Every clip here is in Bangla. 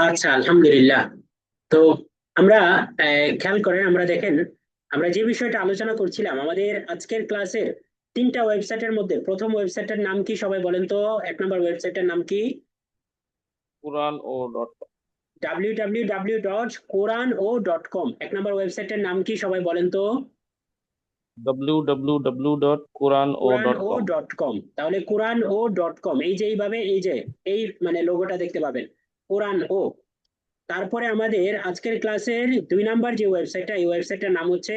আচ্ছা, আলহামদুলিল্লাহ। তো আমরা খেয়াল করেন, আমরা দেখেন, আমরা যে বিষয়টা আলোচনা করছিলাম আমাদের আজকের ক্লাসের তিনটা ওয়েবসাইটের মধ্যে প্রথম ওয়েবসাইটের নাম কি সবাই বলেন তো? এক নম্বর ওয়েবসাইটের নাম কি? কোরআন ও ডট www.quran.o.com। এক নম্বর ওয়েবসাইটের নাম কি সবাই বলেন তো? www.quran.o.com। quran.o.com। তাহলে quran.o.com, এই যে এইভাবে, এই যে এই মানে লোগোটা দেখতে পাবেন, কোরআন ও। তারপরে আমাদের আজকের ক্লাসের দুই নাম্বার যে ওয়েবসাইটটা, এই ওয়েবসাইটের নাম হচ্ছে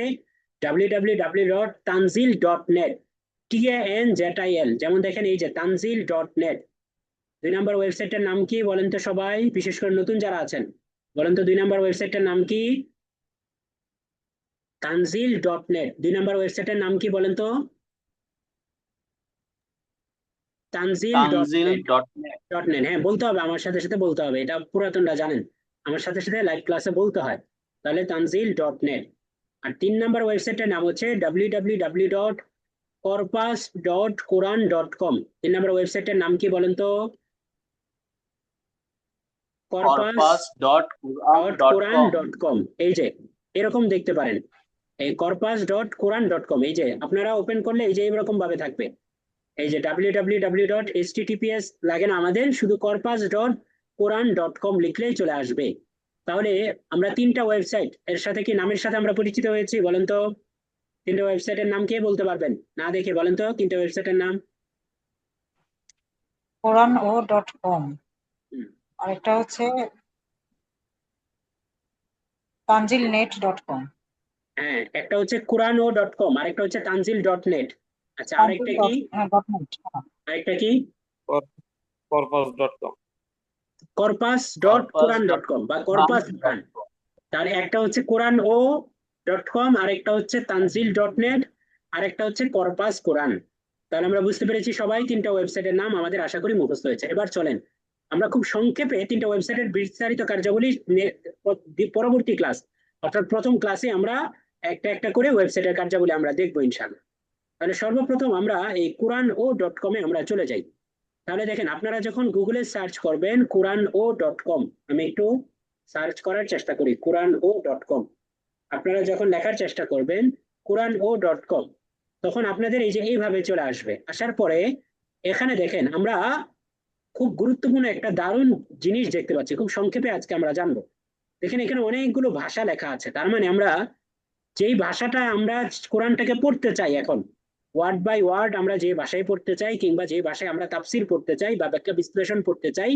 www.tanzil.net। TANZIL, যেমন দেখেন এই যে tanzil.net। দুই নাম্বার ওয়েবসাইটের নাম কি বলেন তো সবাই, বিশেষ করে নতুন যারা আছেন, বলেন তো দুই নাম্বার ওয়েবসাইটের নাম কি? tanzil.net। দুই নাম্বার ওয়েবসাইটের নাম কি বলেন তো? Tanzil dot Tanzil net. Dot net. Dot net, হ্যাঁ বলতে হবে, আমার সাথে সাথে বলতে হবে, এটা পুরাতনরা জানেন, আমার সাথে সাথে লাইভ ক্লাসে বলতে হয়। তাহলে tanzil.net। আর তিন নাম্বার ওয়েবসাইটের নাম হচ্ছে www.corpus.quran.com। তিন নাম্বার ওয়েবসাইটের নাম কি বলেন তো? corpus কর্পাস ডট কোরআন ডট ডট কোরআন কম। ডট কম এই যে এরকম দেখতে পারেন, এই corpus.quran.com, এই যে আপনারা ওপেন করলে এই যে এরকম ভাবে থাকবে, এই যে www.https লাগে না আমাদের, শুধু corpus.quran.com লিখলেই চলে আসবে। তাহলে আমরা তিনটা ওয়েবসাইট এর সাথে কি নামের সাথে আমরা পরিচিত হয়েছি বলেন তো? তিনটা ওয়েবসাইটের নাম কে বলতে পারবেন না দেখে বলেন তো তিনটা ওয়েবসাইটের নাম? কোরআন ও ডট কম, হুম, আরেকটা হচ্ছে তানজিল নেট ডট কম। হ্যাঁ, একটা হচ্ছে quran.o.com আর একটা হচ্ছে tanzil.net। আচ্ছা, তানজিল আরেকটা কি? Dot dot net. আরেকটা কি? Corpus dot com. corpus dot corpus Quran dot dot com বা কোরআন corpus ডট কোরআন। কম। তার একটা হচ্ছে কোরআন ও ডট কম, আর একটা হচ্ছে tanzil.net, আর একটা হচ্ছে কর্পাস কোরআন। তাহলে আমরা বুঝতে পেরেছি সবাই তিনটা ওয়েবসাইটের নাম আমাদের আশা করি মুখস্থ হয়েছে। এবার চলেন আমরা খুব সংক্ষেপে তিনটা ওয়েবসাইটের বিস্তারিত কার্যাবলী পরবর্তী ক্লাস, অর্থাৎ প্রথম ক্লাসে আমরা একটা একটা করে ওয়েবসাইটের কার্যাবলী আমরা দেখবো ইনশাআল্লাহ। তাহলে সর্বপ্রথম আমরা এই কোরআন ও ডট কমে আমরা চলে যাই। তাহলে দেখেন, আপনারা যখন গুগলে সার্চ করবেন কোরআন ও ডট কম, আমি একটু সার্চ করার চেষ্টা করি কোরআন ও ডট কম। আপনারা যখন লেখার চেষ্টা করবেন কোরআন ও ডট কম, তখন আপনাদের এই যে এইভাবে চলে আসবে। আসার পরে এখানে দেখেন আমরা খুব গুরুত্বপূর্ণ একটা দারুণ জিনিস দেখতে পাচ্ছি, খুব সংক্ষেপে আজকে আমরা জানবো। দেখেন এখানে অনেকগুলো ভাষা লেখা আছে, তার মানে আমরা যেই ভাষাটা আমরা কোরআনটাকে পড়তে চাই এখন, ওয়ার্ড বাই ওয়ার্ড আমরা যে ভাষায় পড়তে চাই, কিংবা যে ভাষায় আমরা তাফসির পড়তে চাই বা ব্যাখ্যা বিশ্লেষণ পড়তে চাই,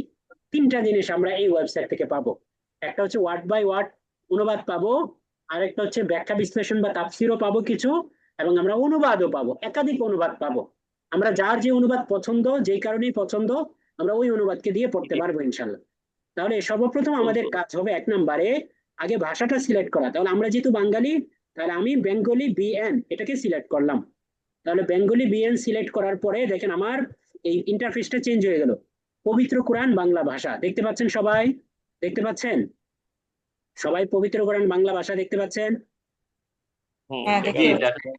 তিনটা জিনিস আমরা এই ওয়েবসাইট থেকে পাবো। একটা হচ্ছে ওয়ার্ড বাই ওয়ার্ড অনুবাদ পাবো, আরেকটা হচ্ছে ব্যাখ্যা বিশ্লেষণ বা তাফসিরও পাবো কিছু, এবং আমরা অনুবাদও পাবো, একাধিক অনুবাদ পাবো। আমরা যার যে অনুবাদ পছন্দ, যেই কারণেই পছন্দ, আমরা ওই অনুবাদকে দিয়ে পড়তে পারবো ইনশাল্লাহ। তাহলে সর্বপ্রথম আমাদের কাজ হবে এক নম্বরে আগে ভাষাটা সিলেক্ট করা। তাহলে আমরা যেহেতু বাঙালি, তাহলে আমি বেঙ্গলি বিএন এটাকে সিলেক্ট করলাম। তাহলে বেঙ্গলি বিএন সিলেক্ট করার পরে দেখেন আমার এই ইন্টারফেসটা চেঞ্জ হয়ে গেল, পবিত্র কোরআন বাংলা ভাষা দেখতে পাচ্ছেন সবাই? দেখতে পাচ্ছেন সবাই পবিত্র কোরআন বাংলা ভাষা দেখতে পাচ্ছেন? হ্যাঁ, জি, দেখতে দেখা পাচ্ছি।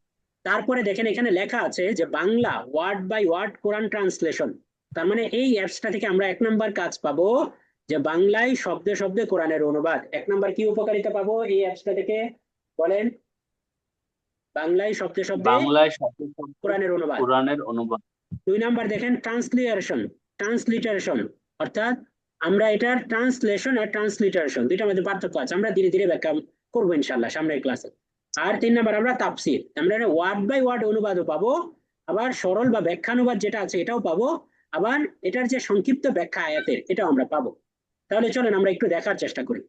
তারপরে দেখেন এখানে লেখা আছে যে বাংলা ওয়ার্ড বাই ওয়ার্ড কোরআন ট্রান্সলেশন। তার মানে এই অ্যাপসটা থেকে আমরা এক নাম্বার কাজ পাবো, যে বাংলায় শব্দে শব্দে কোরআনের অনুবাদ। এক নাম্বার কি উপকারিতা পাবো এই অ্যাপসটা থেকে বলেন? বাংলায় শব্দে শব্দে বাংলায় শব্দ শব্দ কোরআনের অনুবাদ। কোরআনের অনুবাদ। দুই নাম্বার দেখেন ট্রান্সলিটারেশন। ট্রান্সলিটারেশন অর্থাৎ আমরা এটার ট্রান্সলেশন আর ট্রান্সলিটারেশন দুইটার মধ্যে পার্থক্য আছে, আমরা ধীরে ধীরে ব্যাখ্যা করবো ইনশাল্লাহ সামনের ক্লাসে। আর তিন নাম্বার আমরা তাফসির, আমরা ওয়ার্ড বাই ওয়ার্ড অনুবাদও পাবো, আবার সরল বা ব্যাখ্যানুবাদ যেটা আছে এটাও পাবো, আবার এটার যে সংক্ষিপ্ত ব্যাখ্যা আয়াতের এটাও আমরা পাবো। তাহলে চলেন আমরা একটু দেখার চেষ্টা করি।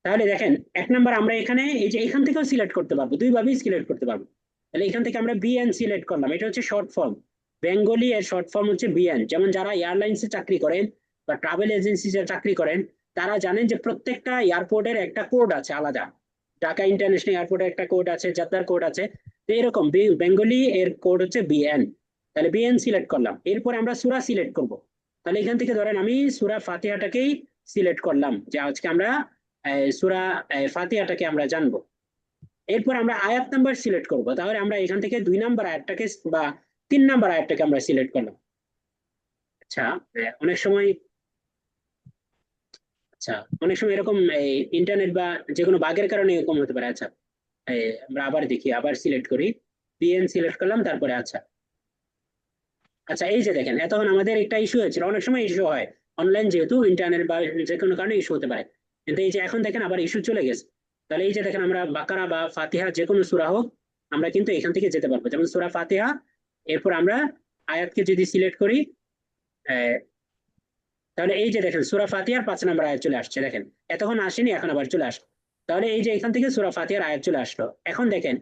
তাহলে দেখেন এক নাম্বার আমরা এখানে এই যে এখান থেকেও সিলেক্ট করতে পারবো, দুইভাবেই সিলেক্ট করতে পারবো। তাহলে এখান থেকে আমরা বিএন সিলেক্ট করলাম, এটা হচ্ছে শর্ট ফর্ম, বেঙ্গলি এর শর্ট ফর্ম হচ্ছে বিএন। যেমন যারা এয়ারলাইন্সে চাকরি করেন বা ট্রাভেল এজেন্সিতে চাকরি করেন, তারা জানেন যে প্রত্যেকটা এয়ারপোর্টের একটা কোড আছে আলাদা। ঢাকা ইন্টারন্যাশনাল এয়ারপোর্টের একটা কোড আছে, যাত্রার কোড আছে। তো এরকম বেঙ্গলি এর কোড হচ্ছে বিএন। তাহলে বিএন সিলেক্ট করলাম, এরপরে আমরা সূরা সিলেক্ট করব। তাহলে এখান থেকে ধরেন আমি সূরা ফাতিহাটাকেই সিলেক্ট করলাম, যে আজকে আমরা সূরা ফাতিহাটাকে আমরা জানবো। এরপর আমরা আয়াত নাম্বার সিলেক্ট করব, তাহলে আমরা এখান থেকে দুই নাম্বার আয়াতটাকে বা তিন নাম্বার আয়াতটাকে আমরা সিলেক্ট করলাম। আচ্ছা, অনেক সময় আচ্ছা, অনেক সময় এরকম ইন্টারনেট বা যে কোনো বাগের কারণে এরকম হতে পারে। আচ্ছা, আমরা আবার দেখি, আবার সিলেক্ট করি, পিএন সিলেক্ট করলাম, তারপরে আচ্ছা। আচ্ছা, এই যে দেখেন, এতক্ষণ আমাদের একটা ইস্যু হয়েছিল, অনেক সময় ইস্যু হয় অনলাইন, যেহেতু ইন্টারনেট বা যে কোনো কারণে ইস্যু হতে পারে। কিন্তু এই যে এখন দেখেন আবার ইস্যু চলে গেছে। তাহলে এই যে দেখেন, আমরা বাকারা বা ফাতিহা যে কোনো সূরা হোক, আমরা কিন্তু এখান থেকে যেতে পারবো। যেমন সূরা ফাতিহা, এরপর আমরা আয়াতকে যদি সিলেক্ট করি, আহ, তাহলে এই যে দেখেন সূরা ফাতিহার 5 নম্বর আয়াত চলে আসছে। দেখেন, এতক্ষণ আসেনি, এখন আবার চলে আসলো। তাহলে এই যে এখান থেকে সূরা ফাতিহার আয়াত চলে আসলো। এখন দেখেন,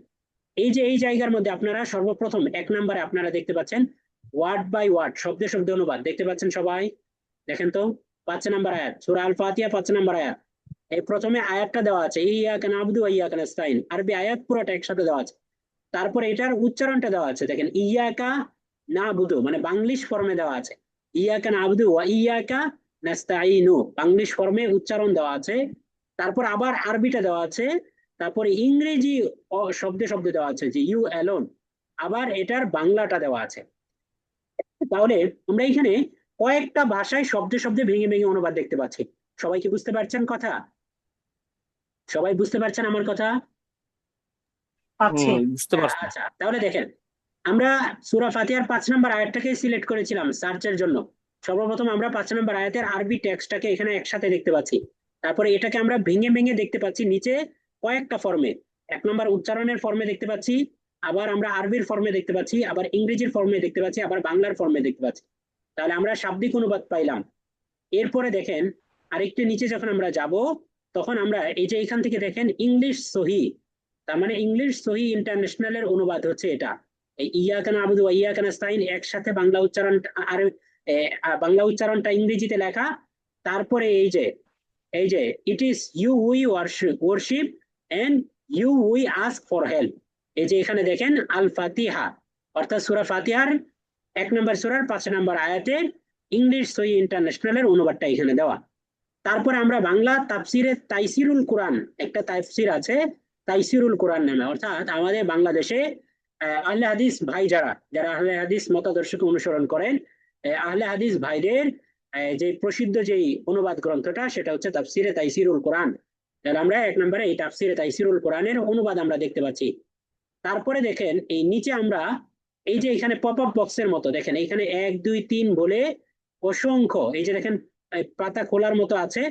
এই যে এই জায়গার মধ্যে আপনারা সর্বপ্রথম 1 নম্বরে আপনারা দেখতে পাচ্ছেন ওয়ার্ড বাই ওয়ার্ড, শব্দে শব্দে অনুবাদ দেখতে পাচ্ছেন সবাই। দেখেন তো, 5 নম্বর আয়াত সূরা আল ফাতিহা, 5 নম্বর আয়াত। এই প্রথমে আয়াতটা দেওয়া আছে, ইয়াকা নাবুদু ওয়া ইয়াকা নাস্তাইন, আরবি আয়াত পুরোটা একসাথে দেওয়া আছে। তারপরে এটার উচ্চারণটা দেওয়া আছে, দেখেন ইয়াকা নাবুদু মানে বাংলিশ ফর্মে দেওয়া আছে, ইয়াকা নাবুদু ওয়া ইয়াকা নাস্তাইনু বাংলিশ ফর্মে উচ্চারণ দেওয়া আছে। তারপর আবার আরবিটা দেওয়া আছে। তারপরে ইংরেজি শব্দে শব্দে দেওয়া আছে, যে ইউ অ্যালোন, আবার এটার বাংলাটা দেওয়া আছে। তাহলে আমরা এখানে কয়েকটা ভাষায় শব্দে শব্দে ভেঙে ভেঙে অনুবাদ দেখতে পাচ্ছি। সবাই কি বুঝতে পারছেন কথা? সবাই বুঝতে পারছেন আমার কথা? পাচ্ছি। বুঝতে পারছি। আচ্ছা, তাহলে দেখেন, আমরা সূরা ফাতিহার 5 নম্বর আয়াতটাকে সিলেক্ট করেছিলাম সার্চের জন্য। সর্বপ্রথম আমরা 5 নম্বর আয়াতের আরবি টেক্সটটাকে এখানে একসাথে দেখতে পাচ্ছি। তারপরে এটাকে আমরা ভেঙে ভেঙে দেখতে পাচ্ছি নিচে কয়েকটা ফর্মে। 1 নম্বর উচ্চারণের ফর্মে দেখতে পাচ্ছি, আবার আমরা আরবির ফর্মে দেখতে পাচ্ছি, আবার ইংরেজির ফর্মে দেখতে পাচ্ছি, আবার বাংলার ফর্মে দেখতে পাচ্ছি। তাহলে আমরা শাব্দিক অনুবাদ পাইলাম। এরপরে দেখেন, আরেকটু নিচে যখন আমরা যাব, তখন আমরা এই যে এখান থেকে দেখেন ইংলিশ সহি, তার মানে ইংলিশ সহি ইন্টারন্যাশনালের অনুবাদ হচ্ছে এটা। এই ইয়াকা নাবুদু ওয়া ইয়াকা নাস্তাইন একসাথে বাংলা উচ্চারণ, আর বাংলা উচ্চারণটা ইংরেজিতে লেখা। তারপরে এই যে it is you we worship and you we ask for help, এই যে এখানে দেখেন আল ফাতিহা, অর্থাৎ সূরা ফাতিহার 1 নম্বর সূরার 5 নম্বর আয়াতের ইংলিশ সহি ইন্টারন্যাশনালের অনুবাদটা এখানে দেওয়া। তারপরে আমরা বাংলা তাফসিরে তাইসিরুল কোরআন, একটা তাফসির আছে তাইসিরুল কোরআন নামে, অর্থাৎ আমাদের বাংলাদেশে আহলে হাদিস ভাই যারা যারা আহলে হাদিস মতাদর্শকে অনুসরণ করেন, আহলে হাদিস ভাইদের যে প্রসিদ্ধ যেই অনুবাদ গ্রন্থটা, সেটা হচ্ছে তাফসিরে তাইসিরুল কোরআন। তাহলে আমরা 1 নম্বরে এই তাফসিরে তাইসিরুল কোরআনের অনুবাদ আমরা দেখতে পাচ্ছি। তারপরে দেখেন এই নিচে আমরা এই যে এখানে পপ আপ বক্সের মতো, দেখেন এখানে 1 2 3 বলে অসংখ্য, এই যে দেখেন পাতা খোলার মতো আছে,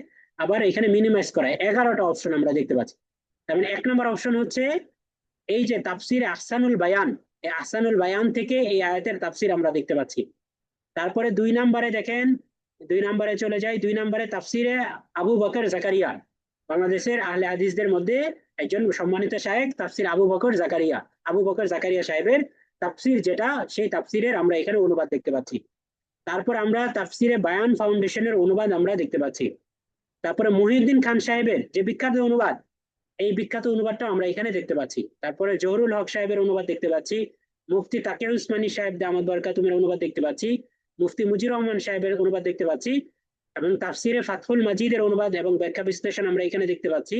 আবার এখানে মিনিমাইজ করা 11টা অপশন আমরা দেখতে পাচ্ছি। তার মানে 1 নম্বর অপশন হচ্ছে এই যে তাফসির আহসানুল বায়ান, এই আহসানুল বায়ান থেকে এই আয়াতের তাফসির আমরা দেখতে পাচ্ছি। তারপরে 2 নম্বরে দেখেন, 2 নম্বরে চলে যাই, 2 নম্বরে তাফসিরে আবু বকর জাকারিয়া, বাংলাদেশের আহলে হাদিসদের মধ্যে একজন সম্মানিত শায়েখ তাফসির আবু বকর জাকারিয়া সাহেবের তাফসির, যেটা সেই তাফসিরের আমরা এখানে অনুবাদ দেখতে পাচ্ছি। তারপর আমরা তাফসিরে বায়ান ফাউন্ডেশনের অনুবাদ আমরা দেখতে পাচ্ছি। তারপরে মহিউদ্দিন খান সাহেবের যে বিখ্যাত অনুবাদ, এই বিখ্যাত অনুবাদটা আমরা এখানে দেখতে পাচ্ছি। তারপরে জহুরুল হক সাহেবের অনুবাদ দেখতে পাচ্ছি, মুফতি তাকে উসমানী সাহেব দামাত বরকাতুমের অনুবাদ দেখতে পাচ্ছি, মুফতি মুজিবুর রহমান সাহেবের অনুবাদ দেখতে পাচ্ছি, এবং তাফসিরে ফাতহুল মাজিদের অনুবাদ এবং ব্যাখ্যা বিশ্লেষণ আমরা এখানে দেখতে পাচ্ছি।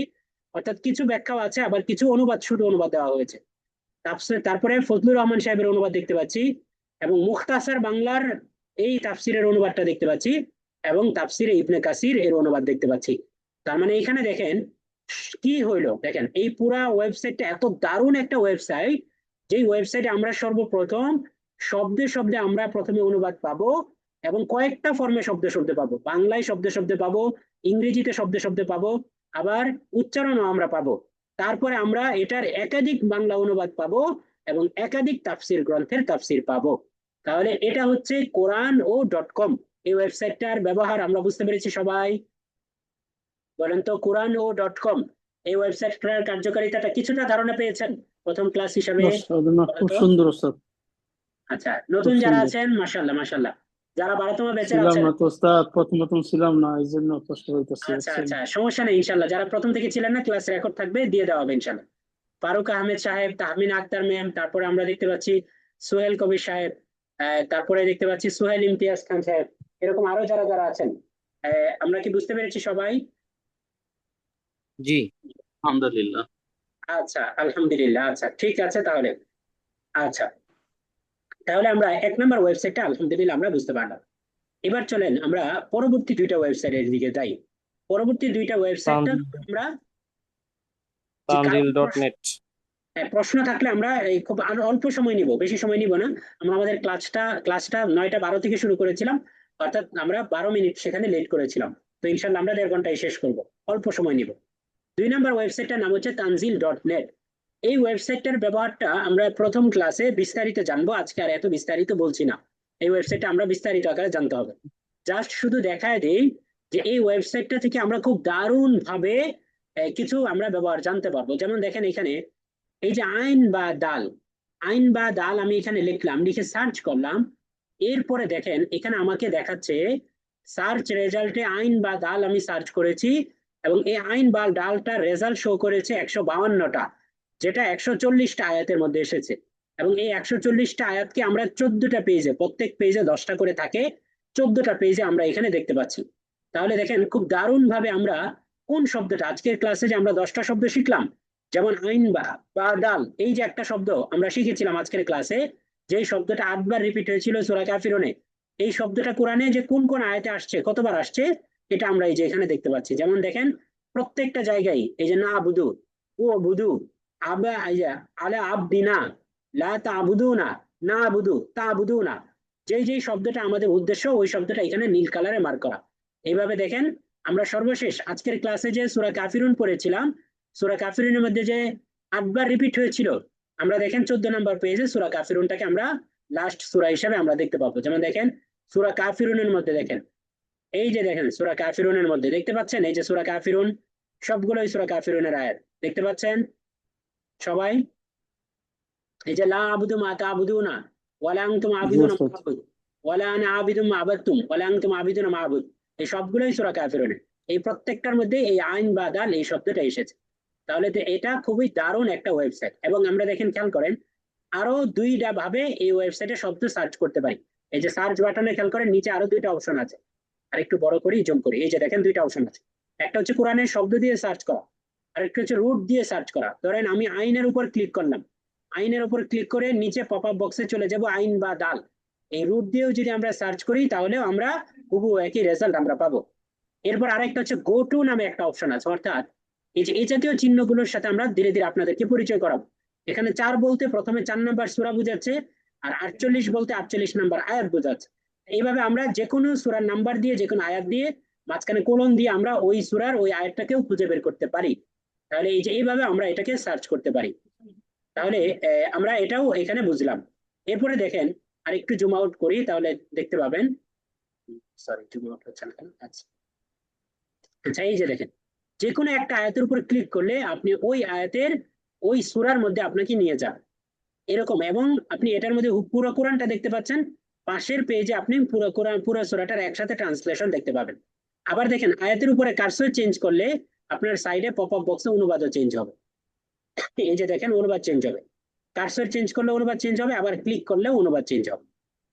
অর্থাৎ কিছু ব্যাখ্যাও আছে, আবার কিছু অনুবাদ, শুধু অনুবাদ দেওয়া হয়েছে। তারপরে ফজলুর রহমান সাহেবের অনুবাদ দেখতে পাচ্ছি, এবং মুখতাসার বাংলার এই তাফসিরের অনুবাদটা দেখতে পাচ্ছি, এবং তাফসিরে ইবনে কাসির এর অনুবাদ দেখতে পাচ্ছি। তার মানে এখানে দেখেন কি হইলো, দেখেন এই পুরা ওয়েবসাইটটা এত দারুণ একটা ওয়েবসাইট, যেই ওয়েবসাইটে আমরা সর্বপ্রথম শব্দে শব্দে আমরা প্রথমে অনুবাদ পাবো, এবং কয়েকটা ফর্মে শব্দে শব্দে পাবো, বাংলায় শব্দে শব্দে পাবো, ইংরেজিতে শব্দে শব্দে পাবো, আবার উচ্চারণও আমরা পাবো। তারপরে আমরা এটার একাধিক বাংলা অনুবাদ পাবো, এবং একাধিক তাফসির গ্রন্থের তাফসির পাবো। তাহলে এটা হচ্ছে কোরআন ও .com, এই ওয়েবসাইটটার ব্যবহার আমরা বুঝতে পেরেছি সবাই? বলেন তো, কোরআন ও .com এই ওয়েবসাইটটার কার্যকারিতাটা কিছুটা ধারণা পেয়েছেন প্রথম ক্লাস হিসাবে? খুব সুন্দর ওস্তাদ। আচ্ছা, নতুন খুব যারা সুন্দর। আছেন মাশাআল্লাহ মাশাআল্লাহ, যারা 12তম ব্যাচের ছিলাম আছেন, না তো ওস্তাদ, প্রথম ছিলাম না, এই জন্য কষ্ট হইতেছে। আচ্ছা আচ্ছা, সমস্যা নেই, ইনশাআল্লাহ যারা প্রথম থেকে ছিলেন না, ক্লাস রেকর্ড থাকবে, দিয়ে দেওয়া হবে ইনশাআল্লাহ। ফারুক আহমেদ সাহেব, তাহমিনা আক্তার ম্যাম, তারপরে আমরা দেখতে পাচ্ছি সোহেল কবির সাহেব, তারপরে দেখতে পাচ্ছি সোহেল ইমতিয়াজ খান সাহেব, এরকম আরো যারা যারা আছেন। আমরা কি বুঝতে পেরেছি সবাই? জি, আলহামদুলিল্লাহ। আচ্ছা, আলহামদুলিল্লাহ। আচ্ছা, ঠিক আছে তাহলে। আচ্ছা, তাহলে আমরা 1 নম্বর ওয়েবসাইটটা আলহামদুলিল্লাহ আমরা বুঝতে পারলাম। এবার চলেন আমরা পরবর্তী 2টা ওয়েবসাইটের দিকে যাই। পরবর্তী দুইটা ওয়েবসাইটটা আমরা যে তানজিল কারো ডট নেট। প্রশ্ন থাকলে আমরা এই খুব আরো অল্প সময় নিব, বেশি সময় নিব না। আমরা আমাদের ক্লাসটা 9:12 থেকে শুরু করেছিলাম, অর্থাৎ আমরা 12 মিনিট সেখানে লেট করেছিলাম। তো ইনশাল্লাহ আমরা 1.5 ঘন্টায় শেষ করব, অল্প সময় নিব। 2 নম্বর ওয়েবসাইটটার নাম হচ্ছে তানজিল ডট নেট। এই ওয়েবসাইটটার ব্যবহারটা আমরা প্রথম ক্লাসে বিস্তারিত জানবো, আজকে আর এত বিস্তারিত বলছি না। এই ওয়েবসাইটটা আমরা বিস্তারিত আকারে জানতে হবে। জাস্ট শুধু দেখায় দেই যে এই ওয়েবসাইটটা থেকে আমরা খুব দারুণ ভাবে কিছু আমরা ব্যবহার জানতে পারবো। যেমন দেখেন এখানে এই যে আইন বা দাল আমি এখানে লিখলাম, লিখে সার্চ করলাম। এরপরে দেখেন এখানে আমাকে দেখাচ্ছে সার্চ রেজাল্টে আইন বা দাল আমি সার্চ করেছি, এবং এই আইন বা ডালটা রেজাল্ট শো করেছে 152টা, যেটা 140টা আয়াতের মধ্যে এসেছে। এবং এই 140টা আয়াতকে আমরা 14টা পেজে, প্রত্যেক পেজে 10টা করে থাকে, 14টা পেজে আমরা এখানে দেখতে পাচ্ছি। তাহলে দেখেন খুব দারুণ ভাবে আমরা কোন শব্দটা আজকের ক্লাসে যে আমরা 10টা শব্দ শিখলাম, যেমন আইন বা ডাল, এই যে একটা শব্দ আমরা শিখেছিলাম আজকের ক্লাসে, যে শব্দটা 8বার রিপিট হয়েছিল সূরা কাফিরুনে, এই শব্দটা কোরআনে যে কোন কোন আয়াতে আসছে, কতবার আসছে, এটা আমরা এই যে এখানে দেখতে পাচ্ছি। যেমন দেখেন প্রত্যেকটা জায়গায় এই যে না বুধু, ও বুধু, আবা আলা আবদিনা, লা তাবুদুনা, না বুধু তা বুধু না, যেই শব্দটা আমাদের উদ্দেশ্য, ওই শব্দটা এখানে নীল কালারে মার্ক করা। এইভাবে দেখেন আমরা সর্বশেষ আজকের ক্লাসে যে সূরা কাফিরুন পড়েছিলাম, সূরা কাফিরুনের মধ্যে যে 8বার রিপিট হয়েছিল, আমরা দেখেন 14 নম্বর পেজে সূরা কাফিরুনটাকে আমরা লাস্ট সূরা হিসেবে আমরা দেখতে পাবো। যেমন দেখেন সূরা কাফিরুনের মধ্যে দেখেন, এই যে দেখেন সূরা কাফিরুনের মধ্যে দেখতে পাচ্ছেন, এই যে সূরা কাফিরুন, সবগুলোই সূরা কাফিরুনের আয়াত দেখতে পাচ্ছেন সবাই। এই যে লা আবুদু মা তা'বুদুনা ওয়ালা আনতুম আবিদুনা মা আ'বুদু ওয়ালা আনা আবিদুম মা আবাদতুম ওয়ালা আনতুম আবিদুনা মা আ'বুদ, এই সবগুলোই সূরা কাফিরুনের। এই প্রত্যেকটার মধ্যে এই আইন বা দাল এই শব্দটা এসেছে। তাহলে তো এটা খুবই দারুণ একটা ওয়েবসাইট। এবং আমরা দেখেন খেয়াল করেন আরো 2টা ভাবে এই ওয়েবসাইটে শব্দ সার্চ করতে পারি। এই যে সার্চ বাটনে খেয়াল করেন নিচে আরো 2টা অপশন আছে, আর একটু বড় করি জুম করি, এই যে দেখেন 2টা অপশন আছে। একটা হচ্ছে কোরআনের শব্দ দিয়ে সার্চ করা, আর একটা হচ্ছে রুট দিয়ে সার্চ করা। ধরেন আমি আইনের উপর ক্লিক করলাম, আইনের উপর ক্লিক করে নিচে পপ আপ বক্সে চলে যাব আইন বা দাল, এই রুট দিয়েও যদি আমরা সার্চ করি তাহলে আমরা হুবহু একই রেজাল্ট আমরা পাবো। এরপর আরেকটা হচ্ছে গো টু নামে একটা অপশন আছে, অর্থাৎ এই যে এই জাতীয় চিহ্নগুলোর সাথে আমরা ধীরে ধীরে আপনাদেরকে পরিচয় করাবো। এখানে 4 বলতে প্রথমে 4 নম্বর সূরা বোঝাচ্ছে, আর 48 বলতে 48 নম্বর আয়াত বোঝাচ্ছে। এইভাবে আমরা যে কোনো সূরার নাম্বার দিয়ে, যে কোনো আয়াত দিয়ে, মাঝখানে কোলন দিয়ে আমরা ওই সূরার ওই আয়াতটাকেও খুঁজে বের করতে পারি। তাহলে এই যে এইভাবে আমরা এটাকে সার্চ করতে পারি। তাহলে আমরা এটাও এখানে বুঝলাম। এরপরে দেখেন আর একটু জুম আউট করি, তাহলে দেখতে পাবেন। সরি, জুম আউট হচ্ছে না কেন? আচ্ছা আচ্ছা, এই যে দেখেন যে কোনো একটা আয়াতের উপর ক্লিক করলে আপনি ওই আয়াতের ওই সূরার মধ্যে আপনাকে নিয়ে যান এরকম। এবং আপনি এটার মধ্যে পুরো কোরআনটা দেখতে পাচ্ছেন, পাশের পেজে আপনি পুরো কোরআন পুরো সূরাটার একসাথে ট্রান্সলেশন দেখতে পাবেন। আবার দেখেন আয়াতের উপরে কার্সর চেঞ্জ করলে আপনার সাইডে পপ আপ বক্সে অনুবাদও চেঞ্জ হবে। এই যে দেখেন অনুবাদ চেঞ্জ হবে, কার্সর চেঞ্জ করলে অনুবাদ চেঞ্জ হবে, আবার ক্লিক করলে অনুবাদ চেঞ্জ হবে।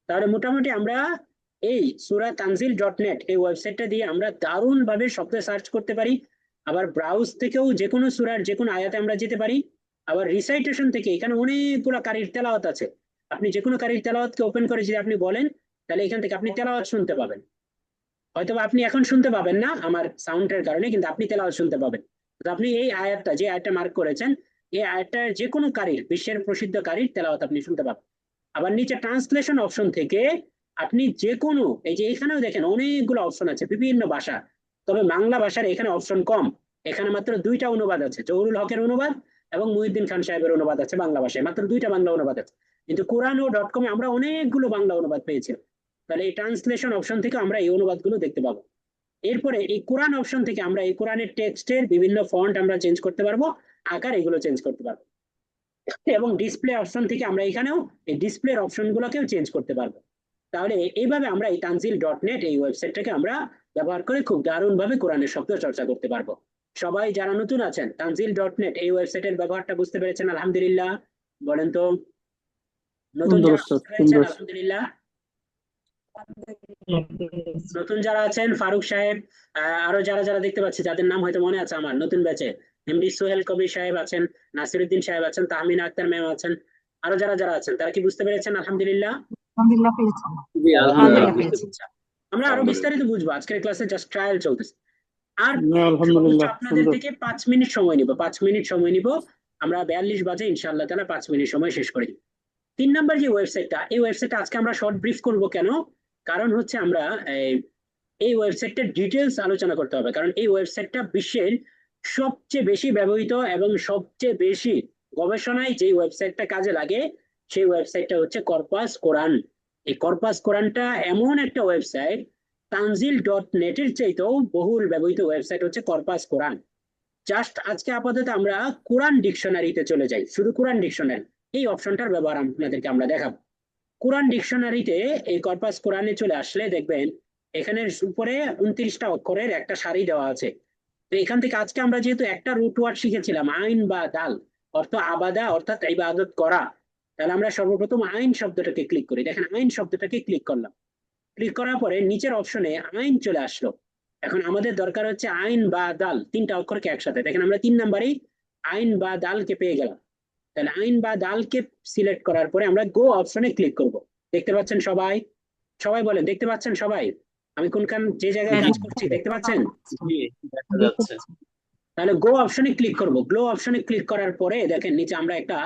তাহলে মোটামুটি আমরা এই সূরা তানজিল ডট নেট এই ওয়েবসাইটটা দিয়ে আমরা দারুণ ভাবে শব্দ সার্চ করতে পারি। আবার ব্রাউজ থেকেও যে কোনো সূরার যে কোনো আয়াতে আমরা যেতে পারি। আবার রিসাইটেশন থেকে এখানে অনেকগুলো কারির তেলাওয়াত আছে, আপনি যে কোনো কারির তেলাওয়াতকে ওপেন করে যদি আপনি বলেন, তাহলে এখান থেকে আপনি তেলাওয়াত শুনতে পাবেন। হয়তো আপনি এখন শুনতে পাবেন না আমার সাউন্ডের কারণে, কিন্তু আপনি তেলাওয়াত শুনতে পাবেন। তো আপনি এই আয়াতটা, যে আয়াতটা মার্ক করেছেন, এই আয়াতটার যে কোনো কারির, বিশ্বের প্রসিদ্ধ কারির তেলাওয়াত আপনি শুনতে পাবেন। আবার নিচে ট্রান্সলেশন অপশন থেকে আপনি যে কোনো, এই যে এখানেও দেখেন অনেকগুলো অপশন আছে বিভিন্ন ভাষা, তবে বাংলা ভাষার এখানে অপশন কম। এখানে মাত্র 2টা অনুবাদ আছে, জহুরুল হকের অনুবাদ এবং মুহিউদ্দিন খান সাহেবের অনুবাদ আছে বাংলা ভাষায়, মাত্র 2টা বাংলা অনুবাদ আছে। কিন্তু কোরআন ও .com-এ আমরা অনেকগুলো বাংলা অনুবাদ পেয়েছিলাম। তাহলে এই ট্রান্সলেশন অপশন থেকে আমরা এই অনুবাদগুলো দেখতে পাবো। এরপরে এই কোরআন অপশন থেকে আমরা এই কোরআনের টেক্সটের বিভিন্ন ফন্ট আমরা চেঞ্জ করতে পারবো, আকার এগুলো চেঞ্জ করতে পারবো। এবং ডিসপ্লে অপশন থেকে আমরা এখানেও এই ডিসপ্লের অপশনগুলোকেও চেঞ্জ করতে পারবো। তাহলে এইভাবে আমরা এই তানজিল ডট নেট এই ওয়েবসাইটটাকে আমরা ব্যবহার করে খুব দারুণভাবে কোরআনের শব্দ চর্চা করতে পারবো। সবাই যারা নতুন আছেন তানজিল ডট নেট এই ওয়েবসাইটের ব্যবহারটা বুঝতে পেরেছেন আলহামদুলিল্লাহ? বলেন তো, নতুন সুন্দর যারা ওস্তাদ, বুঝতে পেরেছেন সুন্দর। আলহামদুলিল্লাহ? নতুন যারা আছেন ফারুক সাহেব, আরো যারা যারা দেখতে পাচ্ছি যাদের নাম হয়তো মনে আছে আমার নতুন ব্যাচে, এমডি সোহেল কবির সাহেব আছেন, নাসিরউদ্দিন সাহেব আছেন, তাহমিনা আক্তার ম্যাম আছেন, আরো যারা যারা আছেন তারা কি বুঝতে পেরেছেন আলহামদুলিল্লাহ? আলহামদুলিল্লাহ পেয়েছি। জি, আলহামদুলিল্লাহ আলহামদুলিল্লাহ। পেয়েছি। আমরা আরো বিস্তারিত বুঝবো, আজকের ক্লাসে জাস্ট ট্রায়াল চলতেছে। আর আলহামদুলিল্লাহ, আপনাদের সুন্দর। থেকে 5 মিনিট সময় নিব, 5 মিনিট সময় নিব। আমরা 42 বাজে ইনশাআল্লাহ তাআলা 5 মিনিট সময় শেষ করে দিব। 3 নাম্বার যে ওয়েবসাইটটা, এই ওয়েবসাইটটা আজকে আমরা শর্ট ব্রিফ করব কেন? কারণ হচ্ছে আমরা এই ওয়েবসাইটটার ডিটেলস আলোচনা করতে হবে, কারণ এই ওয়েবসাইটটা বিশ্বের সবচেয়ে বেশি ব্যবহৃত এবং সবচেয়ে বেশি গবেষণায় যে ওয়েবসাইটটা কাজে লাগে সেই ওয়েবসাইটটা হচ্ছে কর্পাস কোরান। এই কর্পাস কোরানটা এমন একটা ওয়েবসাইট, তানজিল.net এর চাইতেও বহুল ব্যবহৃত ওয়েবসাইট হচ্ছে কর্পাস কোরান। জাস্ট আজকে আপাতত আমরা কোরআন ডিকশনারিতে চলে যাই, শুধু কোরআন ডিকশনারি এই অপশনটার ব্যবহার আপনাদেরকে আমরা দেখাবো। কোরআন ডিকশনারিতে এই কর্পাস কোরআনে চলে আসলে দেখবেন এখানে উপরে 29টা অক্ষরের একটা সারি দেওয়া আছে। তো এখান থেকে আজকে আমরা যেহেতু একটা রুট ওয়ার্ড শিখেছিলাম আইন বা দাল, অর্থ আবাদা অর্থাৎ ইবাদত করা, তাহলে আমরা সর্বপ্রথম আইন শব্দটাকে ক্লিক করি। দেখেন আইন শব্দটাকে ক্লিক করলাম, ক্লিক করার পরে নিচের অপশনে আইন চলে আসলো। এখন আমাদের দরকার হচ্ছে আইন বা দাল, 3টা অক্ষরকে একসাথে। দেখেন আমরা 3 নাম্বারেই আইন বা দালকে পেয়ে গেলাম। তাহলে আইন বা দালকে সিলেক্ট করার পরে আমরা গো অপশনে ক্লিক করব। দেখতে পাচ্ছেন সবাই? সবাই বলেন দেখতে পাচ্ছেন সবাই? আমি কোনখান যে জায়গায় কাজ করছি দেখতে পাচ্ছেন? জি, দেখা যাচ্ছে। তাহলে গো অপশনে ক্লিক করব। গো অপশনে ক্লিক করার পরে দেখেন নিচে আমরা একটা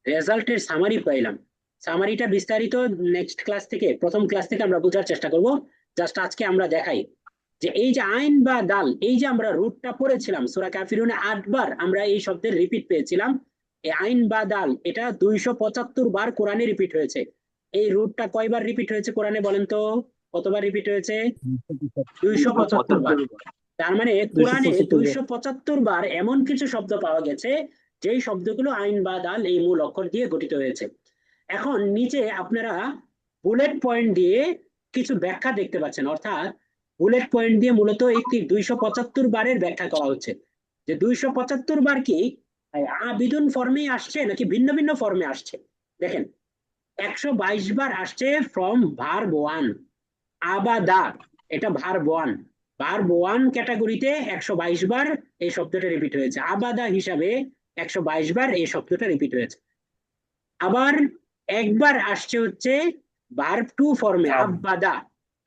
রেজাল্টের সামারি পাইলাম। সামারিটা বিস্তারিত নেক্সট ক্লাস থেকে, প্রথম ক্লাস থেকে আমরা বোঝার চেষ্টা করব। জাস্ট আজকে আমরা দেখাই যে এই যে আইন বা দাল, এই যে আমরা রুটটা পড়েছিলাম সূরা কাফিরুনে 8 বার আমরা এই শব্দের রিপিট পেয়েছিলাম। এই আইন বা দাল এটা 275 বার কোরআনে রিপিট হয়েছে। এই রুটটা কয়বার রিপিট হয়েছে কোরআনে বলেন তো? কতবার রিপিট হয়েছে? 275 বার। তার মানে কোরআনে 275 বার এমন কিছু শব্দ পাওয়া গেছে যেই শব্দগুলো আইন বা দাল এই মূল অক্ষর দিয়ে গঠিত হয়েছে। এখন নিচে আপনারা বুলেট পয়েন্ট দিয়ে কিছু ব্যাখ্যা দেখতে পাচ্ছেন, অর্থাৎ বুলেট পয়েন্ট দিয়ে মূলত একটি 275 বারের ব্যাখ্যা করা হচ্ছে যে 275 বার কি আবিদুন ফর্মে আসছে নাকি ভিন্ন ভিন্ন ফর্মে আসছে। দেখেন 122 বার আসছে ফ্রম ভার্ব ওয়ান, আবাদা এটা ভার্ব ওয়ান, ভার্ব ওয়ান ক্যাটাগরিতে 122 বার এই শব্দটা রিপিট হয়েছে। আবাদা হিসাবে 122 বার এই শব্দটা রিপিট হয়েছে। আবার একবার আসছে হচ্ছে ভার্ব টু ফর্মে, আব্বাদা।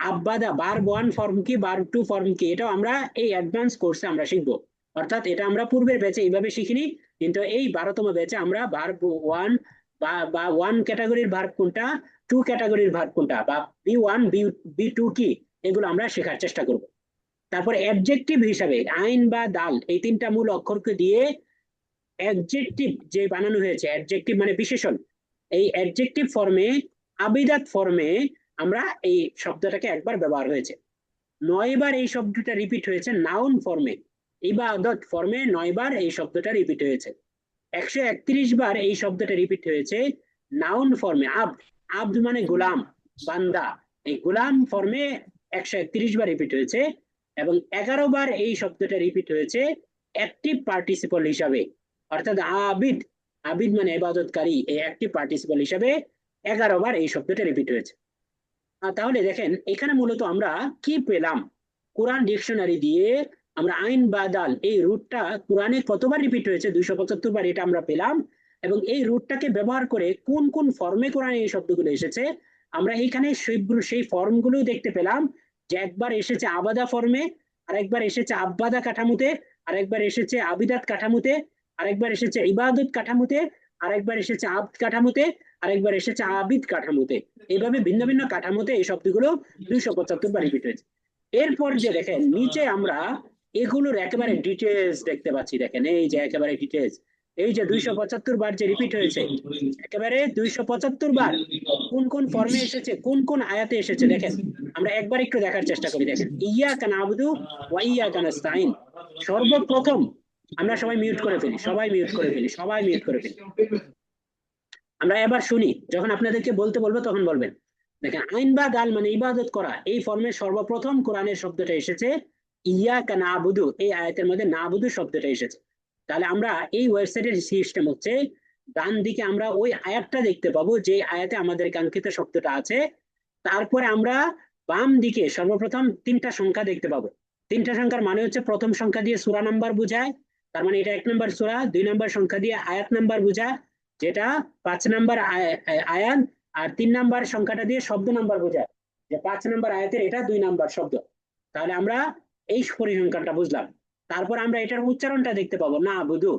আব্বাদা ভার্ব ওয়ান ফর্ম কি, ভার্ব টু ফর্ম কি, এটাও আমরা এই অ্যাডভান্স কোর্সে আমরা শিখবো। অর্থাৎ এটা আমরা পূর্বের ব্যাচে এইভাবে শিখিনি, কিন্তু এই 12তম ব্যাচে আমরা ভার্ব ওয়ান বা ওয়ান ক্যাটাগরির ভার্ব কোনটা, টু ক্যাটাগরির ভার্ব কোনটা, বা বি1 বি2 কি, এগুলো আমরা শেখার চেষ্টা করব। তারপরে অ্যাডজেক্টিভ হিসাবে আইন বা দাল এই 3টা মূল অক্ষরকে দিয়ে অ্যাডজেক্টিভ যে বানানো হয়েছে, অ্যাডজেক্টিভ মানে বিশেষণ, এই অ্যাডজেক্টিভ ফর্মে আবিদাত ফর্মে আমরা এই শব্দটাকে একবার ব্যবহার হয়েছে। 9 বার এই শব্দটা রিপিট হয়েছে নাউন ফর্মে, ইবাদত ফর্মে 9 বার এই শব্দটা রিপিট হয়েছে। 131 বার এই শব্দটা রিপিট হয়েছে নাউন ফর্মে, আব্দ। আব্দ মানে গোলাম, বান্দা, এই গোলাম ফর্মে 131 বার রিপিট হয়েছে। এবং 11 বার এই শব্দটা রিপিট হয়েছে অ্যাক্টিভ পার্টিসিপল হিসাবে, অর্থাৎ আবিদ, আবিদ মানে ইবাদতকারী, এই অ্যাক্টিভ পার্টিসিপল হিসাবে 11 বার এই শব্দটা রিপিট হয়েছে। তাহলে দেখেন এখানে মূলত আমরা কি পেলাম, কোরআন ডিকশনারি দিয়ে আমরা আইন বা দাল এই রুটটা কোরআনে কতবার রিপিট হয়েছে 275 বার এটা আমরা পেলাম। এবং এই রুটটাকে ব্যবহার করে কোন কোন ফর্মে কোরআনে এই শব্দগুলো এসেছে আমরা এইখানে সেই ফর্মগুলো দেখতে পেলাম। যে একবার এসেছে আবাদা ফর্মে, আরেকবার এসেছে আব্বাদা কাঠামোতে, আরেকবার এসেছে আবিদাত কাঠামোতে, আরেকবার এসেছে ইবাদত কাঠামোতে, আরেকবার এসেছে আব্দ কাঠামোতে, আরেকবার এসেছে আবিদ কাঠামোতে। এইভাবে ভিন্ন ভিন্ন কাঠামোতে এই শব্দগুলো 275 বার রিপিট হয়েছে। এরপর যে দেখেন নিচে আমরা এগুলোর একেবারে ডিটেলস দেখতে পাচ্ছি। দেখেন এই যে একেবারে ডিটেলস, এই যে 275 বার যে রিপিট হয়েছে, একেবারে 275 বার কোন কোন ফর্মে এসেছে, কোন কোন আয়াতে এসেছে, দেখেন আমরা একবার একটু দেখার চেষ্টা করি। দেখেন ইয়াকা নাবুদু ওয়া ইয়াকা নাস্তাইন, সর্বপ্রথম আমরা সবাই মিউট করে ফেলি, সবাই মিউট করে ফেলি, সবাই মিউট করে ফেলি। আমরা এবার শুনি, যখন আপনাদেরকে বলতে বলবো তখন বলবেন। দেখেন আইন বা দাল মানে ইবাদত করা, এই ফর্মে সর্বপ্রথম কোরআনের শব্দটা এসেছে ইয়াকা নাবুদু, এই আয়াতের মধ্যে নাবুদু শব্দটা এসেছে। তাহলে আমরা এই ওয়েবসাইটের সিস্টেম হচ্ছে ডান দিকে আমরা ওই আয়াতটা দেখতে পাবো যে আয়াতে আমাদের কাঙ্ক্ষিত শব্দটা আছে। তারপরে আমরা বাম দিকে সর্বপ্রথম 3টা সংখ্যা দেখতে পাবো। 3টা সংখ্যার মানে হচ্ছে প্রথম সংখ্যা দিয়ে সূরা নাম্বার বোঝায়, তার মানে এটা 1 নম্বর সূরা। 2 নম্বর সংখ্যা দিয়ে আয়াত নাম্বার বোঝায়, যেটা 5 নম্বর আয়াত। আর 3 নম্বর সংখ্যাটা দিয়ে শব্দ নাম্বার বোঝায়, যে 5 নম্বর আয়াতের এটা 2 নম্বর শব্দ। তাহলে আমরা এই পরিসংখ্যানটা বুঝলাম, তারপর আমরা এটার উচ্চারণটা দেখতে পাবো না বুধু,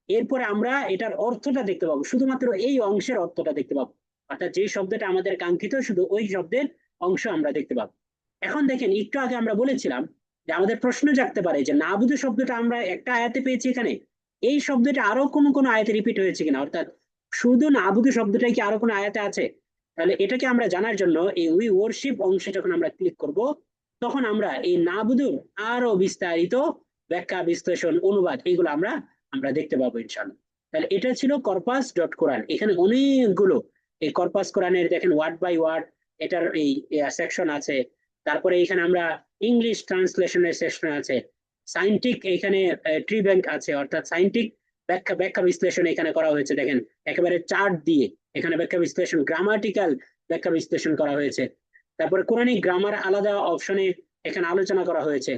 এরপরে আমরা এটার অর্থটা দেখতে পাবো, শুধুমাত্র এই অংশের অর্থটা দেখতে পাবো, অর্থাৎ যে শব্দটা আমাদের কাঙ্ক্ষিত শুধু ওই শব্দের অংশ আমরা দেখতে পাবো। এখন দেখেন একটু আগে আমরা বলেছিলাম যে আমাদের প্রশ্ন জাগতে পারে যে না বুধু শব্দটা আমরা একটা আয়াতে পেয়েছি এখানে, এই শব্দটা আরো কোনো আয়াতে রিপিট হয়েছে কিনা, অর্থাৎ শুধু না বুধু শব্দটাই কি আরো কোনো আয়াতে আছে। তাহলে এটাকে আমরা জানার জন্য এই উই ওয়ার্শিপ অংশে যখন আমরা ক্লিক করব, তখন আমরা এই নাবুদুর আরো বিস্তারিত ব্যাখ্যা বিশ্লেষণ অনুবাদ এগুলো আমরা আমরা দেখতে পাবো ইনশাআল্লাহ। তাহলে এটা ছিল কর্পাস ডট কোরআন, এখানে অনেকগুলো এই কর্পাস কোরআনের দেখেন ওয়ার্ড বাই ওয়ার্ড এটার এই সেকশন আছে। তারপরে এখানে আমরা ইংলিশ ট্রান্সলেশনের সেকশন আছে, সাইন্টিফিক এখানে ট্রি ব্যাংক আছে, অর্থাৎ সাইন্টিফিক ব্যাখ্যা ব্যাখ্যা বিশ্লেষণ এখানে করা হয়েছে, দেখেন একেবারে চার্ট দিয়ে এখানে ব্যাখ্যা বিশ্লেষণ, গ্রামাটিক্যাল ব্যাখ্যা বিশ্লেষণ করা হয়েছে। তারপরে কোরআনিক গ্রামার আলাদা অপশনে এখানে আলোচনা করা হয়েছে,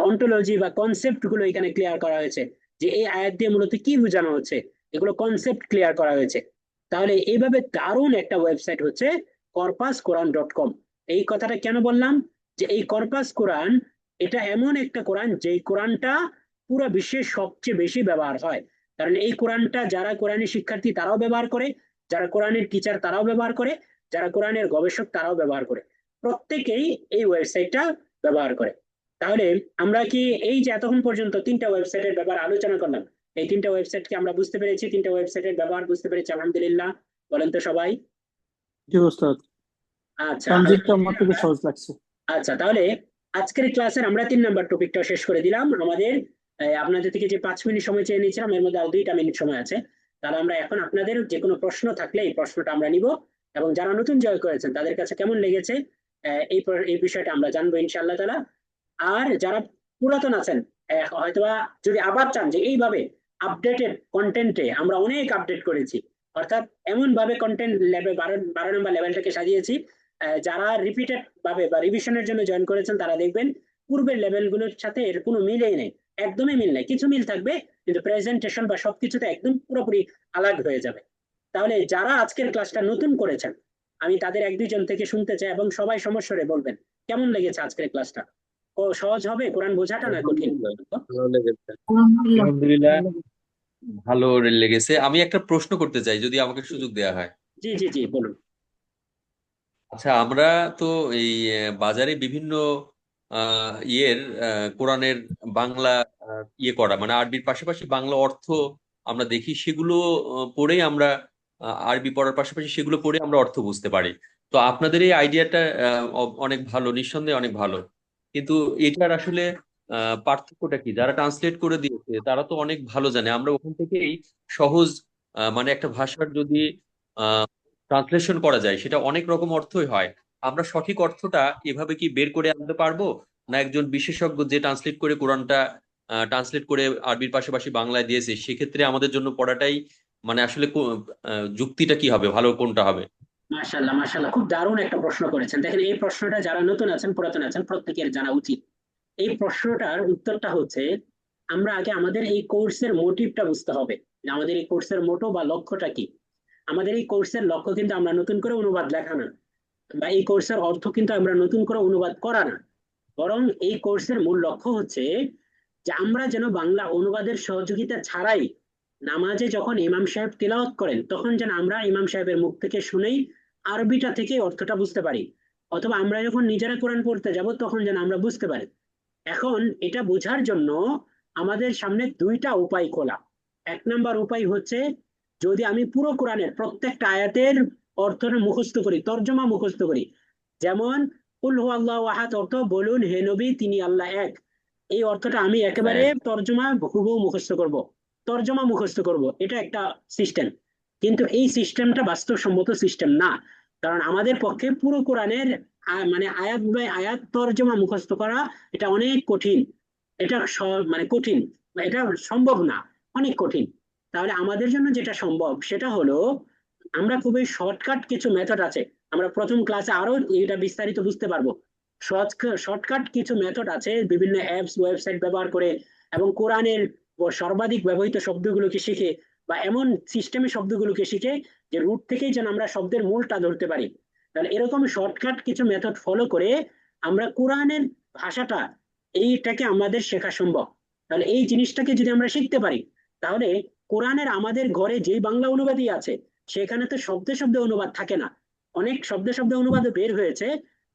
অন্টোলজি বা কনসেপ্ট গুলো এখানে ক্লিয়ার করা হয়েছে, যে এই আয়াত দিয়ে মূলত কি বোঝানো হচ্ছে, এগুলো কনসেপ্ট ক্লিয়ার করা হয়েছে। তাহলে এইভাবে দারুণ একটা ওয়েবসাইট হচ্ছে কর্পাস কোরআন ডট কম। এই কথাটা কেন বললাম, যে এই কর্পাস কোরআন এটা এমন একটা কোরআন যেই কোরআনটা পুরো বিশ্বের সবচেয়ে বেশি ব্যবহার হয়। কারণ এই কোরআনটা যারা কোরআনের শিক্ষার্থী তারাও ব্যবহার করে, যারা কোরআনের টিচার তারাও ব্যবহার করে, যারা কোরআনের গবেষক তারাও ব্যবহার করে, প্রত্যেকেই এই ওয়েবসাইটটা ব্যবহার করে। তাহলে আমরা কি এই যে এতক্ষণ পর্যন্ত তিনটা ওয়েবসাইটের ব্যাপারে আলোচনা করলাম, এই তিনটা ওয়েবসাইটকে আমরা বুঝতে পেরেছি, তিনটা ওয়েবসাইটের ব্যবহার বুঝতে পেরেছি আলহামদুলিল্লাহ, বলেন তো সবাই। জি ওস্তাদ, আচ্ছা ট্রানজিটটা আমার থেকে সহজ লাগছে। আচ্ছা তাহলে আজকের ক্লাসের আমরা 3 নম্বর টপিকটা শেষ করে দিলাম। আমাদের আপনাদের থেকে যে 5 মিনিট সময় চেয়ে নিয়েছিলাম এর মধ্যে আর 2টা মিনিট সময় আছে। তাহলে আমরা এখন আপনাদের যে কোনো প্রশ্ন থাকলে এই প্রশ্নটা আমরা নিব, এবং যারা নতুন জয় করেছেন তাদের কাছে কেমন লেগেছে এই বিষয়টা আমরা জানবো ইনশাআল্লাহ তাআলা। আর যারা পুরাতন আছেন হয়তোবা যদি আবার চান যে এইভাবে আপডেটেড কন্টেন্টে আমরা অনেক আপডেট করেছি, অর্থাৎ এমন ভাবে কন্টেন্ট লেভেল 12 নম্বর লেভেলটাকে সাজিয়েছি, যারা রিপিটেড ভাবে বা রিভিশনের জন্য জয়েন করেছেন তারা দেখবেন পূর্বের লেভেলগুলোর সাথে এর কোনো মিলেই নেই, একদমই মিল নেই, কিছু মিল থাকবে কিন্তু প্রেজেন্টেশন বা সবকিছুতে একদম পুরোপুরি আলাদা হয়ে যাবে। তাহলে যারা আজকের ক্লাসটা নতুন করেছেন আমি তাদের 1-2 জন থেকে শুনতে চাই, এবং সবাই সমস্যারে বলবেন কেমন লেগেছে আজকের ক্লাসটা, ও সহজ হবে কোরআন বোঝাটা না কঠিন? ভালো লেগেছে। আলহামদুলিল্লাহ ভালো লেগেছে। আমি একটা প্রশ্ন করতে চাই যদি আমাকে সুযোগ দেওয়া হয়। জি জি জি বলুন। আচ্ছা, আমরা তো এই বাজারে বিভিন্ন কোরআনের বাংলা ইয়ে করা মানে আরবির পাশাপাশি বাংলা অর্থ আমরা দেখি, সেগুলো পড়েই আমরা আরবি পড়ার পাশাপাশি সেগুলো পড়ে আমরা অর্থ বুঝতে পারি। তো আপনাদের এই আইডিয়াটা অনেক ভালো, নিঃসন্দেহে অনেক ভালো। কিন্তু এটার আসলে পার্থক্যটা কি? যারা ট্রান্সলেট করে দিয়েছে তারা তো অনেক ভালো জানে। আমরা ওখান থেকেই সহজ মানে একটা ভাষার যদি ট্রান্সলেশন করা যায় সেটা অনেক রকম অর্থই হয়। আমরা সঠিক অর্থটা এভাবে কি বের করে আনতে পারবো, না একজন বিশেষজ্ঞ যে ট্রান্সলেট করে কোরআনটা ট্রান্সলেট করে আরবির পাশাপাশি বাংলায় দিয়েছে সেক্ষেত্রে আমাদের জন্য পড়াটাই মানে আসলে যুক্তিটা কি হবে, ভালো কোনটা হবে? মাশাআল্লাহ মাশাআল্লাহ, খুব দারুণ একটা প্রশ্ন করেছেন। দেখেন এই প্রশ্নটা যারা নতুন আছেন পুরাতন আছেন প্রত্যেকের জানা উচিত। এই প্রশ্নটার উত্তরটা হচ্ছে আমরা আগে আমাদের এই কোর্সের মোটিভটা বুঝতে হবে, যে আমাদের এই কোর্সের মোটো বা লক্ষ্যটা কি। আমাদের এই কোর্সের লক্ষ্য কিন্তু আমরা নতুন করে অনুবাদ লেখা না, বা এই কোর্সের অর্থ কিন্তু আমরা নতুন করে অনুবাদ করা না, বরং এই কোর্সের মূল লক্ষ্য হচ্ছে যে আমরা যেন বাংলা অনুবাদের সহযোগিতা ছাড়াই নামাজে যখন ইমাম সাহেব তিলাওয়াত করেন তখন যেন আমরা ইমাম সাহেবের মুখ থেকে শুনেই আরবিটা থেকে অর্থটা বুঝতে পারি, অথবা আমরা যখন নিজেরা কোরআন পড়তে যাব তখন যেন আমরা বুঝতে পারি। এখন এটা বোঝার জন্য আমাদের সামনে 2টা উপায় খোলা। 1 নম্বর উপায় হচ্ছে যদি আমি পুরো কোরআনের প্রত্যেকটা আয়াতের অর্থটা মুখস্থ করি, তর্জমা মুখস্থ করি। যেমন কুল হু আল্লাহু আহাদ অর্থ বলুন হে নবী তিনি আল্লাহ এক, এই অর্থটা আমি একেবারে হ্যাঁ, তর্জমা হুবহু মুখস্থ করব, তর্জমা মুখস্থ করব, এটা একটা সিস্টেম। কিন্তু এই সিস্টেমটা বাস্তবসম্মত সিস্টেম না, কারণ আমাদের পক্ষে পুরো কোরআনের মানে আয়াত বাই আয়াত তর্জমা মুখস্থ করা এটা অনেক কঠিন, এটা মানে কঠিন, এটা সম্ভব না, অনেক কঠিন। তাহলে আমাদের জন্য যেটা সম্ভব সেটা হলো আমরা খুবই শর্টকাট কিছু মেথড আছে, আমরা প্রথম ক্লাসে আরো এটা বিস্তারিত বুঝতে পারবো। শর্টকাট কিছু মেথড আছে বিভিন্ন অ্যাপস ওয়েবসাইট ব্যবহার করে, এবং কোরআনের সর্বাধিক ব্যবহৃত শব্দগুলোকে শিখে বা এমন সিস্টেমে শব্দগুলোকে শিখে যে রুট থেকেই যেন আমরা শব্দের মূলটা ধরতে পারি। তাহলে এরকম শর্টকাট কিছু মেথড ফলো করে আমরা কোরআনের ভাষাটা এইটাকে আমাদের শেখা সম্ভব। তাহলে এই জিনিসটাকে যদি আমরা শিখতে পারি, তাহলে কোরআনের আমাদের ঘরে যেই বাংলা অনুবাদই আছে, সেখানে তো শব্দে শব্দে অনুবাদ থাকে না। অনেক শব্দে শব্দে অনুবাদ বের হয়েছে,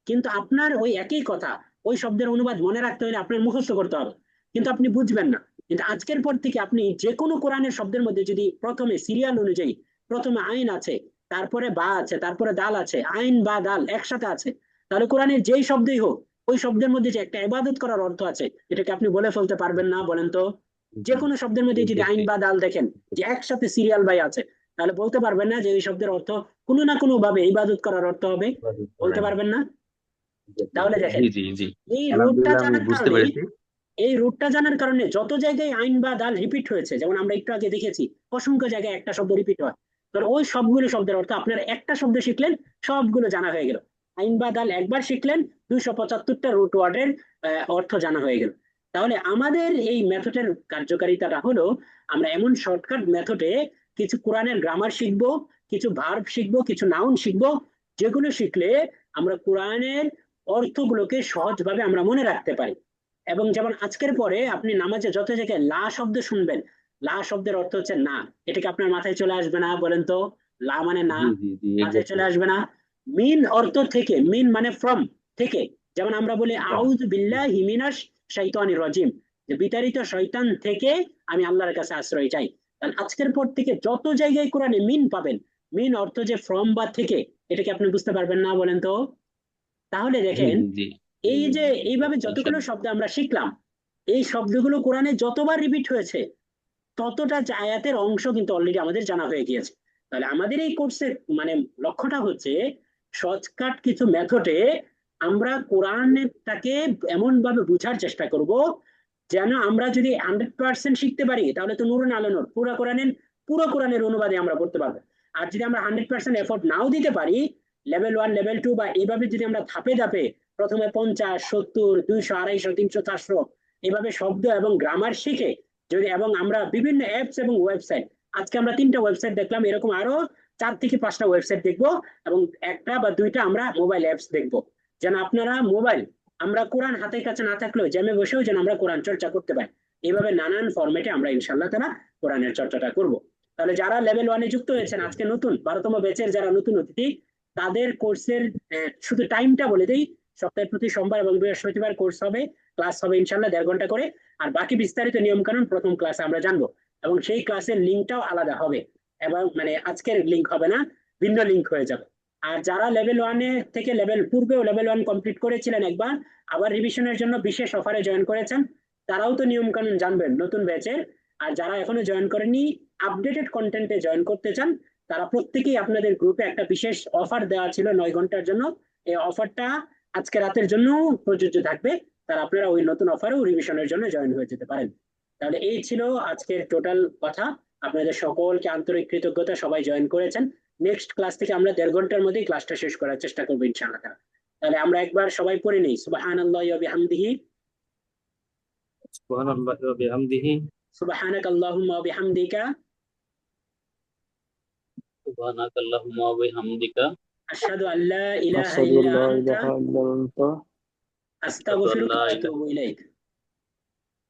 কিন্তু আপনার ওই একই কথা, ওই শব্দের অনুবাদ মনে রাখতে হলে আপনার মুখস্থ করতে হবে, কিন্তু আপনি বুঝবেন না। কিন্তু আজকের পর থেকে আপনি যে কোনো কোরআনের শব্দের মধ্যে যদি প্রথমে সিরিয়াল অনুযায়ী, প্রথমে আইন আছে, তারপরে বা আছে, তারপরে দাল আছে, আইন বা দাল একসাথে আছে, তাহলে কোরআনের যেই শব্দই হোক, ওই শব্দের মধ্যে যে একটা ইবাদত করার অর্থ আছে, এটাকে আপনি বলে ফেলতে পারবেন না বলেন তো? যে কোনো শব্দের মধ্যে যদি আইন বা দাল দেখেন যে একসাথে সিরিয়াল বাই আছে, তাহলে বলতে পারবেন না যে এই শব্দের অর্থ কোনো না কোনো ভাবে ইবাদত করার অর্থ হবে? বলতে পারবেন না। তাহলে দেখেন, জি জি জি এই রুটটা আলহামদুলিল্লাহ আমি জানার বুঝতে কারণে, পেরেছি। এই রুটটা জানার কারণে যত জায়গায় আইন বা দাল রিপিট হয়েছে, যেমন আমরা একটু আগে দেখেছি অসংখ্য জায়গায় একটা শব্দ রিপিট হয়, তো ওই সবগুলো শব্দের অর্থ আপনার একটা শব্দ শিখলেন, সবগুলো জানা হয়ে গেল। আইন বা দাল একবার শিখলেন, 275টা রুট ওয়ার্ডের অর্থ জানা হয়ে গেল। তাহলে আমাদের এই মেথডের কার্যকারিতাটা হলো, আমরা এমন শর্টকাট মেথডে কিছু কোরআনের গ্রামার শিখবো, কিছু ভার্ব শিখবো, কিছু নাউন শিখবো, যেগুলো শিখলে আমরা কোরআনের অর্থগুলোকে সহজভাবে আমরা মনে রাখতে পারি। এবং যেমন আজকের পরে আপনি নামাজে যত জায়গায় লা শব্দ শুনবেন, লা শব্দের অর্থ হচ্ছে না, এটাকে আপনার মাথায় চলে আসবে না বলেন তো? লা মানে না, জি জি জি মাথায় চলে এক্স্যাক্টলি। আসবে না। মিন অর্থ থেকে, মিন মানে ফ্রম, থেকে, যেমন আমরা বলি আউযু বিল্লাহি মিনাশ শাইতানির রাজিম, যে বিতাড়িত শয়তান থেকে আমি আল্লাহর কাছে আশ্রয় চাই। তাহলে আজকের পর থেকে যত জায়গায় কোরআনে মিন পাবেন, মিন অর্থ যে ফ্রম বা থেকে, এটাকে আপনি বুঝতে পারবেন না বলেন তো? তাহলে জি দেখেন, জি জি এই যে এইভাবে যতগুলো ইনশাআল্লাহ। শব্দ আমরা শিখলাম, এই শব্দগুলো কোরআনে যতবার রিপিট হয়েছে, ততটা আয়াতের অংশ কিন্তু অলরেডি আমাদের জানা হয়ে গিয়েছে। তাহলে আমাদের এই কোর্সের মানে লক্ষ্যটা হচ্ছে, শর্টকাট কিছু মেথডে আমরা কোরআনটাকে এমন ভাবে বুঝার চেষ্টা করব, যেন আমরা যদি 100% শিখতে পারি, তাহলে তো নুরুন আলা নূর, পুরো কোরআনের অনুবাদে আমরা পড়তে পারবো। আর যদি আমরা 100% এফোর্ট নাও দিতে পারি, লেভেল 1 লেভেল 2 বা এইভাবে যদি আমরা ধাপে ধাপে প্রথমে 50, 70, 200, 250, 300, 400 এভাবে শব্দ এবং গ্রামার শিখে যদি, এবং আমরা বিভিন্ন অ্যাপস এবং ওয়েবসাইট, আজকে আমরা 3টা ওয়েবসাইট দেখলাম, এরকম আরো 4 থেকে 5টা ওয়েবসাইট দেখবো, এবং 1টা বা 2টা আমরা মোবাইল অ্যাপস দেখবো, যেন আপনারা মোবাইল, আমরা কোরআন হাতের কাছে না থাকলেও জ্যামে বসেও যেন আমরা কোরআন চর্চা করতে পারি। এইভাবে নানান ফরম্যাটে আমরা ইনশাল্লাহ তারা কোরআনের চর্চাটা করব। তাহলে যারা লেভেল 1-এ যুক্ত হয়েছেন, আজকে নতুন 12তম ব্যাচের যারা নতুন অতিথি, তাদের কোর্সের শুধু টাইমটা বলে দিই, সপ্তাহে প্রতি সোমবার এবং বৃহস্পতিবার কোর্স হবে, ক্লাস হবে ইনশাল্লাহ 1.5 ঘন্টা করে। আর বাকি বিস্তারিত নিয়ম কানুন প্রথম ক্লাসে আমরা জানবো, এবং সেই ক্লাসের লিঙ্কটাও আলাদা হবে, এবং মানে আজকের লিঙ্ক হবে না, ভিন্ন লিঙ্ক হয়ে যাবে। আর যারা লেভেল 1-এ থেকে পূর্বেও লেভেল 1 কমপ্লিট করেছিলেন একবার, আবার রিভিশনের জন্য বিশেষ অফারে জয়েন করেছেন, তারাও তো নিয়ম কানুন জানবেন নতুন ব্যাচের। আর যারা এখনো জয়েন করেনি, আপডেটেড কন্টেন্টে জয়েন করতে চান, তারা প্রত্যেকেই আপনাদের গ্রুপে একটা বিশেষ অফার দেওয়া ছিল 9 ঘন্টার জন্য, এই অফারটা আজকে রাতের জন্য প্রযোজ্য থাকবে। তার আপনারা ওই নতুন অফারেও রিভিশনের জন্য জয়েন হয়ে যেতে পারেন। তাহলে এই ছিল আজকের টোটাল কথা। আপনাদের সকলকে আন্তরিক কৃতজ্ঞতা, সবাই জয়েন করেছেন। নেক্সট ক্লাস থেকে আমরা 1.5 ঘন্টার মধ্যেই ক্লাসটা শেষ করার চেষ্টা করবো ইনশাআল্লাহ। তাহলে আমরা একবার সবাই পড়ে নিই, সুবহানাল্লাহি ওয়া বিহামদিহি, সুবহানাল্লাহি ওয়া বিহামদিহি, সুবহানাকাল্লাহুম্মা ওয়া বিহামদিকা, সুবহানাকাল্লাহুম্মা ওয়া বিহামদিকা, আশহাদু আল্লা ইলাহা আশহাদু ইল্লা আল্লা আনতা, ইলাহা ইল্লা আনতা, আশহাদু আস্তাগফিরুকা আল্লা ওয়া ইলাহা আতুবু ইলাইক।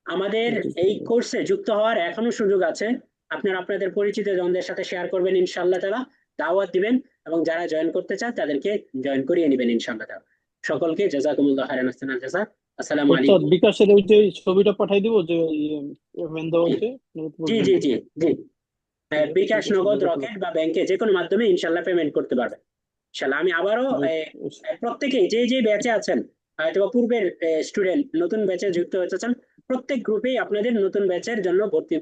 আমাদের এই কোর্সে যুক্ত হওয়ার এখনো সুযোগ আছে, আপনারা আপনাদের পরিচিত জনদের সাথে শেয়ার করবেন ইনশাআল্লাহ তাআলা, দাওয়াত দিবেন, এবং যারা জয়েন করতে চান তাদেরকে জয়েন করিয়ে নেবেন ইনশাআল্লাহ তাআলা। সকলকে জাযাকুমুল্লাহ খাইরান, জাযা। আসসালামু ওস্তাদ আলাইকুম। বিকাশের ওই যে ছবিটা পাঠাই দিব যে পেমেন্ট দেওয়া হচ্ছে, জি জি জি জি, বিকাশ, ঠিক আছে, নগদ, জাজাকাল্লাহ। রকেট বা ব্যাংকে যে কোনো মাধ্যমে ইনশাআল্লাহ পেমেন্ট করতে পারবেন ইনশাআল্লাহ। আমি আবারও প্রত্যেকেই যে যে ব্যাচে আছেন, হয়তো পূর্বের স্টুডেন্ট নতুন ব্যাচে যুক্ত হতেছেন, প্রত্যেক গ্রুপেই আপনাদের নতুন ব্যাচের জন্য ভর্তি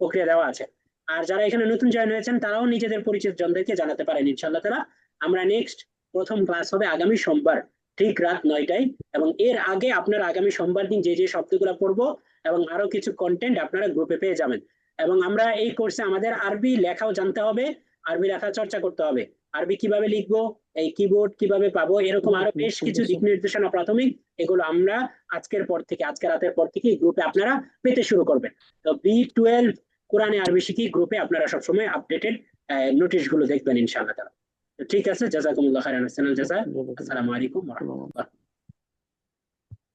প্রক্রিয়া দেওয়া আছে। আর যারা এখানে নতুন জয়েন হয়েছেন, তারাও নিজেদের পরিচিত জনদেরকে জানাতে পারেন ইনশাআল্লাহ তাআলা। আমরা নেক্সট প্রথম ক্লাস হবে আগামী সোমবার, ঠিক রাত 9টায়, এবং এর আগে আপনারা আগামী সোমবার দিন যে যে শব্দগুলো পড়বো এবং আরো কিছু কন্টেন্ট আপনারা গ্রুপে পেয়ে যাবেন। এবং আমরা এই কোর্সে আমাদের আরবি লেখাও জানতে হবে, আরবি লেখা চর্চা করতে হবে, আরবি কিভাবে লিখবো, এই কিবোর্ড কিভাবে পাবো, এরকম আরো বেশ কিছু দিক নির্দেশনা প্রাথমিক, এগুলো আমরা আজকের পর থেকে, আজকে রাতের পর থেকে গ্রুপে আপনারা পেতে শুরু করবেন। তো B12 কোরআনে আরবি শিখি গ্রুপে আপনারা সবসময় আপডেটেড নোটিশ গুলো দেখবেন ইনশাআল্লাহ তাআলা। ঠিক আছে, জাযাকুমুল্লাহ খাইরান, জাযা। আসসালামু আলাইকুম ওয়া রাহমাতুল্লাহ।